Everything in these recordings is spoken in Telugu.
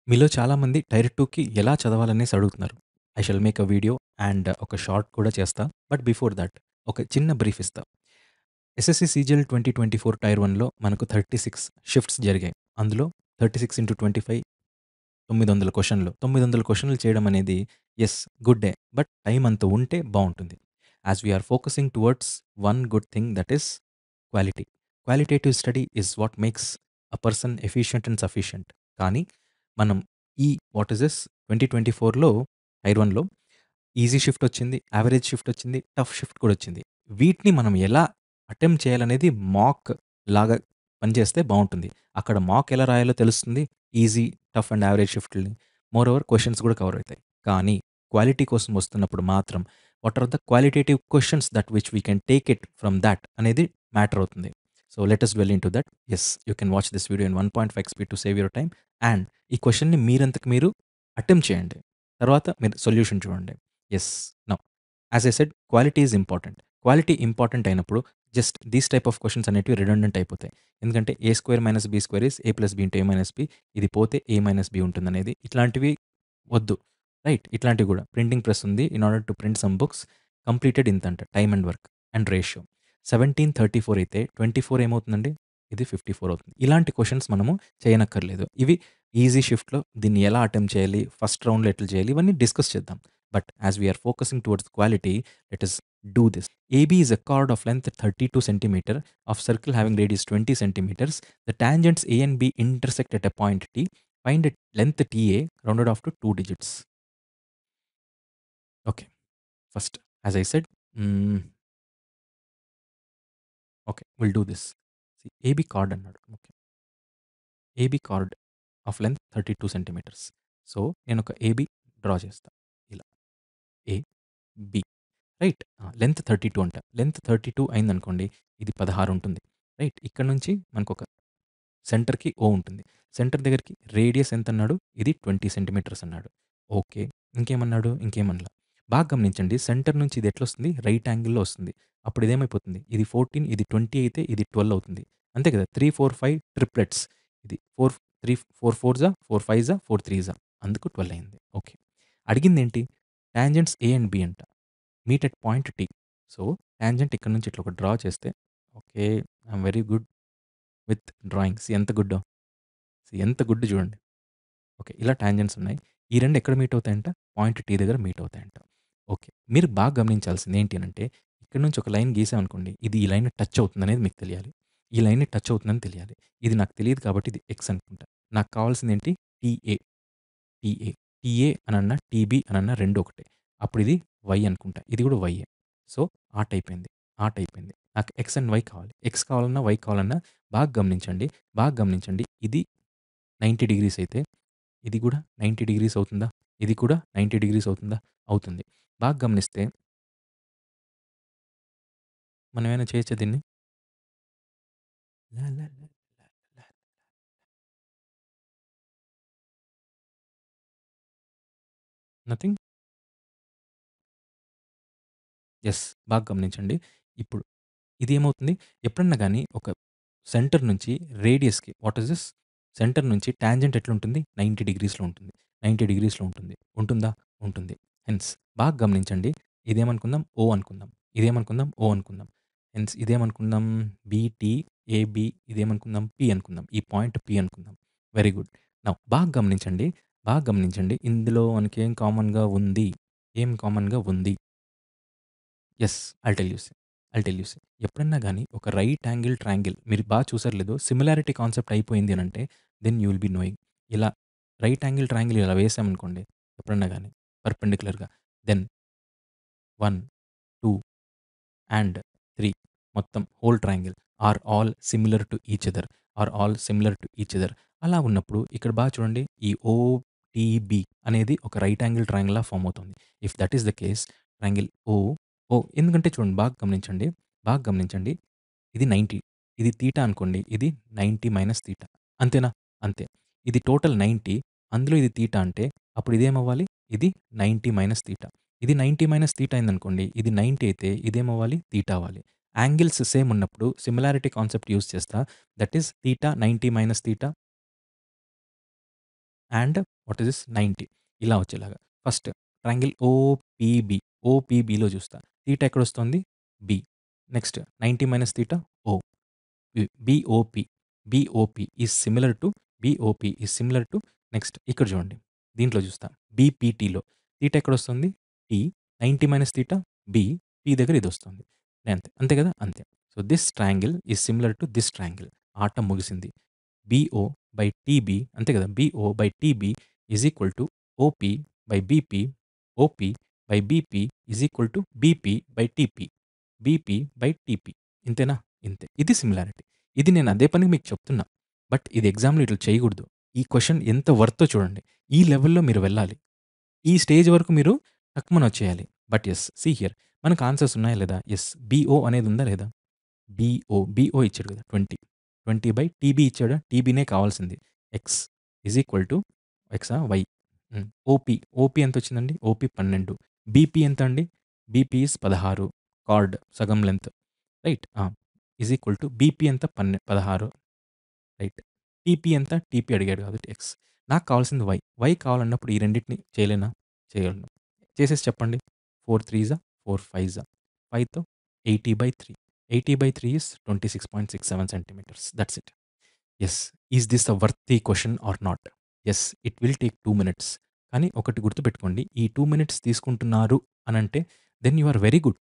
మీలో చాలామంది టైర్ 2కి ఎలా చదవాలనేసి అడుగుతున్నారు. I shall make a video and ఒక షార్ట్ కూడా చేస్తా. బట్ బిఫోర్ థట్ ఒక చిన్న బ్రీఫ్ ఇస్తా. ఎస్ఎస్‌సి సీజీఎల్ 2024 టైర్ 1లో మనకు 36 షిఫ్ట్స్ జరిగాయి. అందులో 36/25 900 క్వెషన్‌లు. 900 క్వెషన్‌లు చేయడం అనేది యెస్ గుడ్డే. బట్ టైమ్ అంత ఉంటే బావుంటుంది. As we are focusing towards one good thing that is quality. Qualitative study is what makes a person efficient and sufficient. కానీ మనం ఈ వాట్ ఈస్ దిస్ 2024లో టైర్ 1లో ఈజీ షిఫ్ట్ వచ్చింది, యావరేజ్ షిఫ్ట్ వచ్చింది, టఫ్ షిఫ్ట్ కూడా వచ్చింది. వీటిని మనం ఎలా అటెంప్ట్ చేయాలనేది మాక్ లాగా పనిచేస్తే బావుంటుంది. అక్కడ మాక్ ఎలా రాయాలో తెలుస్తుంది. ఈజీ, టఫ్ అండ్ యావరేజ్ షిఫ్ట్‌లని. మోరోవర్ క్వెషన్స్ కూడా కవర్ అవుతాయి. కానీ క్వాలిటీ కోసం వస్తున్నప్పుడు మాత్రం what are the qualitative questions that which we can take it from thought అనేది మ్యాటర్ అవుతుంది. So let us dwell into that. Yes, you can watch this video in 1.5 speed to save your time and ఈ క్వెషన్‌ని మీరంతకు మీరు అటెంప్ట్ చేయండి. తర్వాత మీరు సొల్యూషన్ చూడండి. Yes. Now as I said quality is important. Quality important అయినప్పుడు just these type of questions అనేటివి రిడన్డెంట్ అయిపోతాయి. ఎందుకంటే A square minus B square is A plus B into A minus B. ఇది పోతే ఏ మైనస్ బీ ఉంటుందనేది. ఇట్లాంటివి వద్దు. రైట్? ఇట్లాంటివి గూడా. ప్రింటింగ్ ప్రెస్ ఉంది. In order to print some books completed ఇంతంట time and work and ratio. 17:34 అయితే 24 ఏమవుతుందండి? ఇది 54 అవుతుంది. ఇలాంటి క్వెషన్స్ మనము చేయనక్కర్లేదు. ఇవి ఈజీ షిఫ్ట్‌లో దీన్ని ఎలా అటెంప్ట్ చేయాలి? ఫస్ట్ రౌండ్‌లో ఎట్లా చేయాలి? ఇవన్నీ డిస్కస్ చేద్దాం. But as we are focusing towards quality, let us do this. AB is a chord of length 32 centimeter of circle having radius 20 centimeters. The tangents A and B intersect at a point T. Find it length TA rounded off to 2 digits. Okay. First, as I said, okay, we'll do this. See, AB chord అన్నాడు. Okay. AB chord of length 32 centimeters. So నేను ఒక AB డ్రా చేస్తా. ఇలా A, B. రైట్. లెంత్ 32 అంట. లెంత్ 32 అయిందనుకోండి, ఇది 16 ఉంటుంది. రైట్. ఇక్కడ నుంచి మనకొక సెంటర్‌కి O ఉంటుంది. సెంటర్ దగ్గరికి రేడియస్ ఎంతన్నాడు? ఇది 20 సెంటీమీటర్స్ అన్నాడు. ఓకే. ఇంకేమన్నాడు? ఇంకేమనలా. బాగా గమనించండి. సెంటర్ నుంచి ఇది ఎట్లొస్తుంది? రైట్ యాంగిల్‌లో వస్తుంది. అప్పుడు ఇదేమైపోతుంది? ఇది 14, ఇది 20 అయితే ఇది 12 అవుతుంది. అంతే కదా! 3, 4, 5 ట్రిప్లెట్స్. ఇది 4 3 4 4జా, 4 5జా, 4 3జా అందుకు 12 అయింది. ఓకే. అడిగిందేంటి? టాంజెంట్స్ ఏ అండ్ బి అంట. Meet at point T. So, tangent ఇక్కడ నుంచి ఇట్లా ఒక డ్రా చేస్తే okay. I'm very good with drawings. ఎంత గుడ్డో. ఎంత గుడ్ చూడండి. ఓకే. ఇలా టాంజెంట్స్ ఉన్నాయి. ఈ 2 ఎక్కడ మీట్ అవుతాయంట? పాయింట్ టీ దగ్గర మీట్ అవుతాయంట. ఓకే. మీరు బాగా గమనించాల్సింది ఏంటి అనంటే, ఇక్కడ నుంచి ఒక లైన్ గీసామనుకోండి. ఇది ఈ లైన్‌ని టచ్ అవుతుందనేది మీకు తెలియాలి. ఈ లైన్‌ని టచ్ అవుతుందని తెలియాలి. ఇది నాకు తెలీదు కాబట్టి ఇది ఎక్స్ అనుకుంటా. నాకు కావాల్సిందేంటి? టీఏ. టీఏ. టీఏ అనన్నా, టీబీ అనన్నా 2 ఒకటే. అప్పుడిది వై అనుకుంటా. ఇది కూడా వైయే. సో, ఆర్ట్ అయిపోయింది. ఆర్ట్ అయిపోయింది. నాకు ఎక్స్ అండ్ వై కావాలి. ఎక్స్ కావాలన్నా, వై కావాలన్నా బాగా గమనించండి. బాగా గమనించండి. ఇది 90 డిగ్రీస్ అయితే, ఇది కూడా 90 డిగ్రీస్ అవుతుందా? ఇది కూడా 90 డిగ్రీస్ అవుతుందా? అవుతుంది. బాగా గమనిస్తే మనం ఏమైనా చేయొచ్చా దీన్ని? లా లా లా లా లా నథింగ్. యెస్. బాగా గమనించండి. ఇప్పుడు ఇదేమవుతుంది? ఎప్పుడన్నా గాని ఒక సెంటర్ నుంచి రేడియస్‌కి వాట్ ఈస్ దిస్? సెంటర్ నుంచి టాంజెంట్ ఎట్లుంటుంది? 90 డిగ్రీస్‌లో ఉంటుంది. 90 డిగ్రీస్‌లో ఉంటుంది. ఉంటుందా? ఉంటుంది. హెన్స్ బాగా గమనించండి. ఇదేమనుకుందాం? ఓ అనుకుందాం. ఇదేమనుకుందాం? ఓ అనుకుందాం. హెన్స్ ఇదేమనుకుందాం? బీటీ, ఏబీ ఇదేమనుకుందాం? పీ అనుకుందాం. ఈ పాయింట్ పీ అనుకుందాం. Very good. నౌ బాగా గమనించండి. బాగా గమనించండి. ఇందులో మనకేం కామన్‌గా ఉంది? ఏం కామన్‌గా ఉంది? Yes. I'll tell you see. I'll tell you see. ఎప్పుడన్నా గాని ఒక రైట్ యాంగిల్ ట్రయాంగిల్ మీరు బాగా చూసారో లేదో సిమిలారిటీ కాన్సెప్ట్ అయిపోయింది అనంటే then you will be knowing. ఇలా రైట్ యాంగిల్ ట్రయాంగిల్ ఇలా వేసామనుకోండి ఎప్పుడన్నా గాని పర్పెండిక్యులర్‌గా దెన్ 1, 2 అండ్ 3 మొత్తం whole triangle are all similar to each other. Are all similar to each other. అలా ఉన్నప్పుడు ఇక్కడ బాగా చూడండి ఈ ఓటీబీ అనేది ఒక రైట్ యాంగిల్ ట్రయాంగిల్‌లా ఫార్మ్ అవుతుంది. If that is the case triangle ఎందుకంటే చూడండి బాగా గమనించండి. బాగా గమనించండి. ఇది 90. ఇది తీటా అనుకోండి. ఇది 90 మైనస్ తీటా. అంతేనా? అంతే. ఇది టోటల్ 90. అందులో ఇది తీటా అంటే అప్పుడు ఇదేమవ్వాలి? ఇది 90 మైనస్ తీటా. ఇది 90 మైనస్ తీటా అయిందనుకోండి. ఇది 90 అయితే ఇదేమవ్వాలి? తీటా అవ్వాలి. యాంగిల్స్ సేమ్ ఉన్నప్పుడు సిమిలారిటీ కాన్సెప్ట్ యూజ్ చేస్తా. That is theta 90 minus theta and what is this 90 ఇలా వచ్చేలాగా. First triangle OPB. ఓపీబీలో చూస్తా. తీటా ఎక్కడొస్తుంది? B. Next 90 minus theta O. BOP. BOP is similar to BOP is similar to next ఇక్కడ చూడండి. దీంట్లో చూస్తా. బీపీటీలో తీటా ఎక్కడొస్తుంది? T. 90 minus theta B. P దగ్గర ఇదొస్తుంది. అంతే. అంతే కదా! అంతే. So, this triangle is similar to this triangle. ఆట ముగిసింది. బీఓ బై టీబీ అంతే కదా! BO by TB is equal to OP by BP. OP by BP is equal to BP by TP. BP by TP. ఇంతేనా? ఇంతే. ఇది సిమిలారిటీ. ఇది నేను అదే పనికి మీకు చెప్తున్నా. బట్ ఇది ఎగ్జామ్‌లో ఇట్లా చేయకూడదు. ఈ క్వెషన్ ఎంత వర్తో చూడండి. ఈ లెవెల్‌లో మీరు వెళ్ళాలి. ఈ స్టేజ్ వరకు మీరు టక్‌మని వచ్చేయాలి. బట్ యెస్ సీ హియర్ మనకు ఆన్సర్స్ ఉన్నాయా లేదా? యెస్. బీఓ అనేది ఉందా లేదా? బీఓ ఇచ్చాడు కదా! 20. 20 బై టీబీ ఇచ్చాడా? టీబీనే కావాల్సింది. ఎక్స్ ఈజ్ ఈక్వల్ టు ఎక్సా? వై. ఓపీ ఎంతొచ్చిందండి? ఓపీ 12. బీపీ ఎంత అండి? BP is 16. కార్డ్ సగం length. Right. Is equal to BP ఎంత? 16. రైట్. టీపీ ఎంత? టీపీ అడిగాడు కాబట్టి ఎక్స్. నాకు కావాల్సింది వై. వై కావాలన్నప్పుడు ఈ రెండిటిని చేయలేనా? చేయగలను. చేసేసి చెప్పండి. 4 త్రీజా 4 ఫైవ్‌జా 5తో 80/3. 80/3 is 26.67 centimetres. That's it. Yes. Is this a worthy question or not? Yes. It will take 2 minutes. కానీ ఒకటి గుర్తుపెట్టుకోండి. ఈ 2 మినిట్స్ తీసుకుంటున్నారు అనంటే then you are very good.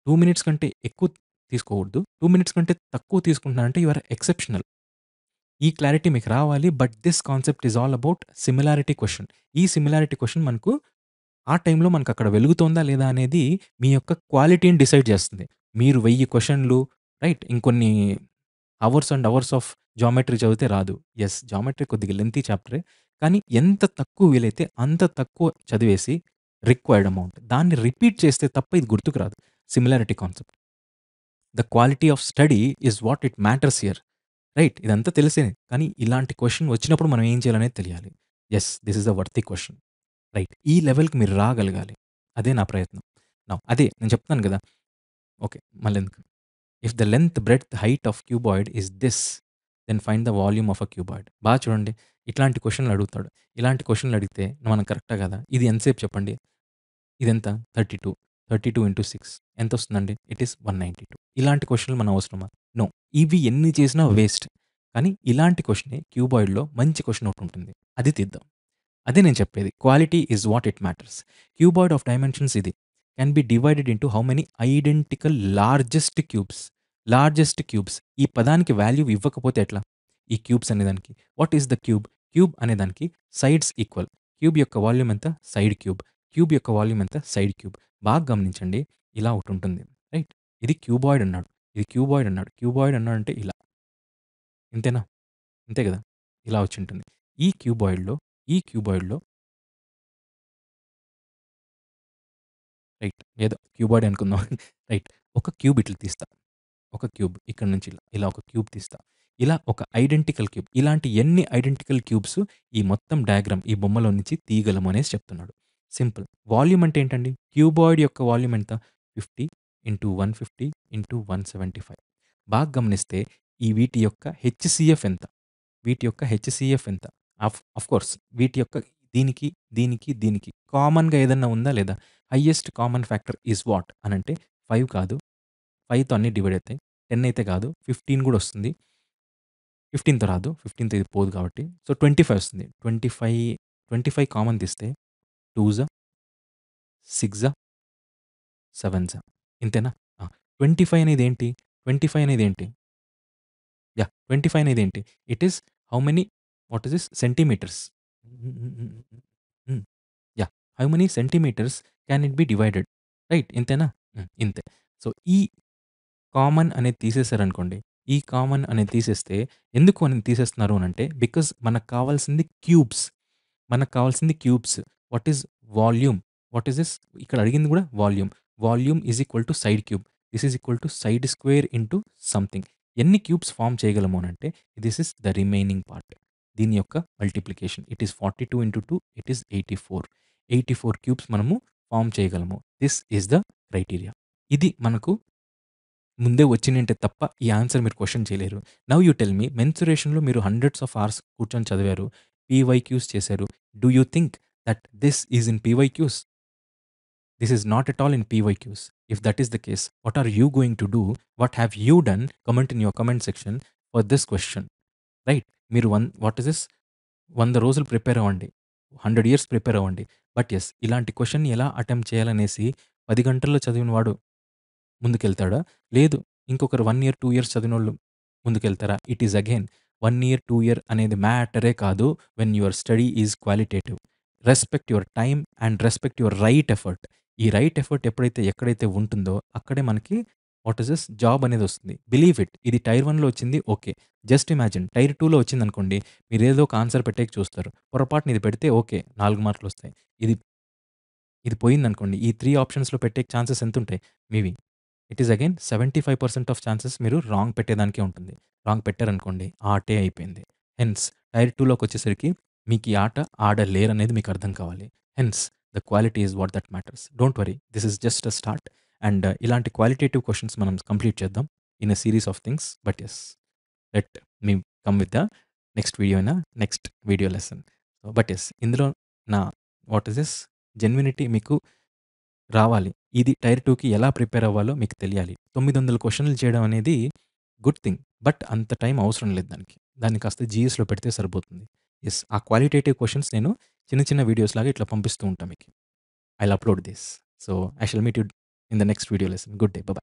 2 minutes కంటే ఎక్కువ తీసుకోకూడదు. 2 మినిట్స్ కంటే తక్కువ తీసుకుంటున్నారంటే యూ ఆర్ ఎక్సెప్షనల్. ఈ క్లారిటీ మీకు రావాలి. But this concept is all about similarity question. ఈ సిమిలారిటీ క్వెషన్ మనకు ఆ టైంలో మనకక్కడ వెలుగుతోందా లేదా అనేది మీ యొక్క క్వాలిటీని డిసైడ్ చేస్తుంది. మీరు 1000 క్వెషన్‌లు రైట్ ఇంకొన్ని hours and hours of geometry చదివితే రాదు. యెస్. జామెట్రీ కొద్దిగా లెంతీ చాప్టరే. కానీ ఎంత తక్కువ వీలైతే అంత తక్కువ చదివేసి రిక్వైర్డ్ అమౌంట్. దాన్ని రిపీట్ చేస్తే తప్ప ఇది గుర్తుకు రాదు. Similarity concept. The quality of study is what it matters here. Right. ఇదంతా తెలిసే. కానీ ఇలాంటి క్వెషన్ వచ్చినప్పుడు మనం ఏం చేయాలనేది తెలియాలి. Yes. This is the worthy question. Right. ఈ లెవెల్‌కి మీరు రాగలగాలి. అదే నా ప్రయత్నం. అదే నేను చెప్తున్నాను గదా! ఓకే. మళ్ళెందుకు? If the length, breadth, height of cuboid is this, then find the volume of a cuboid. చూడండి. ఇట్లాంటి క్వెషన్‌లు అడుగుతాడు. ఇలాంటి క్వెషన్‌లు అడిగితే మనం కరెక్టా కాదా? ఇది ఎంతసేపు చెప్పండి? ఇదెంత? 32. 32 ఇంటూ 6 ఎంతొస్తుందండి? It is 192. ఇలాంటి క్వెషన్‌లు మన అవసరమా? నో. ఇవి ఎన్ని చేసినా వేస్ట్. కానీ ఇలాంటి క్వెషనే క్యూబాయిడ్‌లో మంచి క్వెషన్ ఒకటుంటుంది. అది తీద్దాం. అదే నేను చెప్పేది. Quality is what it matters. Cuboid of dimensions ఇది. Can be divided into how many identical largest cubes. Largest cubes. ఈ పదానికి వాల్యూ ఇవ్వకపోతే ఎట్లా? ఈ క్యూబ్స్ అనేదానికి. What is the cube? Cube అనేదానికి సైడ్స్ ఈక్వల్. క్యూబ్ యొక్క వాల్యూమ్ ఎంత? Side cube. క్యూబ్ యొక్క వాల్యూమ్ ఎంత? Side cube. బాగా గమనించండి. ఇలా ఒకటుంటుంది. రైట్. ఇది క్యూబాయిడ్ అన్నాడు. ఇది క్యూబాయిడ్ అన్నాడు. క్యూబాయిడ్ అన్నాడంటే ఇలా. ఇంతేనా? అంతే గదా! ఇలా వచ్చుంటుంది. ఈ క్యూబాయిడ్‌లో రైట్. ఏదో క్యూబాయిడ్ అనుకుందాం. రైట్. ఒక క్యూబ్ ఇట్లా తీస్తా. ఒక క్యూబ్ ఇక్కడి నుంచి ఇలా, ఇలా ఒక క్యూబ్ తీస్తా. ఇలా ఒక ఐడెంటికల్ క్యూబ్. ఇలాంటి ఎన్ని ఐడెంటికల్ క్యూబ్స్ ఈ మొత్తం డయాగ్రామ్ ఈ బొమ్మలో నుంచి తీయగలము అనేసి చెప్తున్నాడు. సింపుల్. వాల్యూమ్ అంటే ఏంటండి? క్యూబాయిడ్ యొక్క వాల్యూమ్ ఎంత? 50 ఇంటూ 150 ఇంటూ 175. బాగా గమనిస్తే ఈ వీటి యొక్క హెచ్‌సీఎఫ్ ఎంత? వీటి యొక్క హెచ్‌సీఎఫ్ ఎంత? ఆఫ్‌కోర్స్ వీటి యొక్క దీనికి, దీనికి కామన్‌గా ఏదన్నా ఉందా లేదా? Highest common factor is what అనంటే 5 కాదు. 5తో అన్నీ డివైడ్ అవుతాయి. 10 అయితే కాదు. 15 కూడా వస్తుంది. 15తో రాదు. 15తో ఇది పోదు కాబట్టి. సో, 25 వస్తుంది. 25 కామన్ తీస్తే 2జా, 6జా, 7జా ఇంతేనా? 25 అనేది ఏంటి? 25 అనేది ఏంటి? 25 అనేది ఏంటి? It is how many what is this? Centimetres. Hmm. How many centimetres can it be divided? Right. ఇంతేనా? ఇంతే. సో, ఈ కామన్ అనేది తీసేసారనుకోండి. ఈ కామన్ అనేది తీసేస్తే ఎందుకు అని తీసేస్తున్నారు అనంటే బికాజ్ మనకు కావాల్సింది క్యూబ్స్. మనకు కావాల్సింది cubes. What is volume? What is this? ఇక్కడ అడిగింది కూడా volume. Volume is equal to side cube. This is equal to side square into something. ఎన్ని క్యూబ్స్ ఫార్మ్ చేయగలము అనంటే this is the remaining part. దీని యొక్క multiplication. It is 42 into 2 it is 84. 84 cubes మనము ఫార్మ్ చేయగలము. This is the criteria. ఇది మనకు ముందే వచ్చినుంటే తప్ప ఈ ఆన్సర్ మీరు క్వెషన్ చేయలేరు. నౌ యూ టెల్ మీ మెన్సురేషన్‌లో మీరు హండ్రెడ్స్ ఆఫ్ అవర్స్ కూర్చొని చదివారు. పీవైక్యూస్ చేశారు. Do you think that this is in PYQs? This is not at all in PYQs. If that is the case, what are you going to do? What have you done? Comment in your comment section for this question. Right. మీరు వాట్ ఇస్ దిస్ 100 రోజులు ప్రిపేర్ అవ్వండి. 100 ఇయర్స్ ప్రిపేర్ అవ్వండి. బట్ యెస్, ఇలాంటి క్వెషన్‌ని ఎలా అటెంప్ట్ చేయాలనేసి 10 గంటల్లో చదివిన వాడు ముందుకెళ్తాడా? లేదు. ఇంకొకరు 1 ఇయర్, 2 ఇయర్స్ చదివినోళ్ళు ముందుకెళ్తారా? It is again 1 year, 2 year అనేది మ్యాటరే కాదు when your study is qualitative. Respect your time and respect your right effort. ఈ రైట్ ఎఫర్ట్ ఎప్పుడైతే ఎక్కడైతే ఉంటుందో అక్కడే మనకి వాట్ ఇస్ దిస్ జాబ్ అనేది వస్తుంది. Believe it. ఇది టైర్ 1లో వచ్చింది ఓకే. జస్ట్ ఇమాజిన్ టైర్ 2లో వచ్చిందనుకోండి, మీరేదో ఒక ఆన్సర్ పెట్టేకి చూస్తారు. పొరపాటున ఇది పెడితే ఓకే 4 మార్కులొస్తాయి. ఇది ఇది పోయిందనుకోండి, ఈ 3 ఆప్షన్స్‌లో పెట్టే ఛాన్సెస్ ఎంతుంటాయి మీవి? It is again 75% of chances మీరు రాంగ్ పెట్టేదానికే ఉంటుంది. రాంగ్ పెట్టారనుకోండి, ఆటే అయిపోయింది. హెన్స్ టైర్ 2లోకొచ్చేసరికి మీకు ఈ ఆట ఆడలేరనేది మీకు అర్థం కావాలి. Hence the quality is what that matters. Don't worry, this is just a start. And ఇలాంటి క్వాలిటేటివ్ క్వెషన్స్ మనం కంప్లీట్ చేద్దాం in a series of things. But yes, let me come with the next video in next video lesson. But yes, ఇందులో నా వాట్ ఇస్ దిస్ జెన్యూనిటీ మీకు రావాలి. ఇది టైర్ 2కి ఎలా ప్రిపేర్ అవ్వాలో మీకు తెలియాలి. 900 క్వెషన్‌లు చేయడం అనేది గుడ్ థింగ్. బట్ అంత టైం అవసరం లేదు దానికి. దాన్ని కాస్త జీఎస్‌లో పెడితే సరిపోతుంది. యెస్, ఆ క్వాలిటేటివ్ క్వెషన్స్ నేను చిన్న చిన్న వీడియోస్ లాగా ఇట్లా పంపిస్తూ ఉంటా మీకు. I will upload this. So, I shall meet you in the next video lesson. Good day. By by.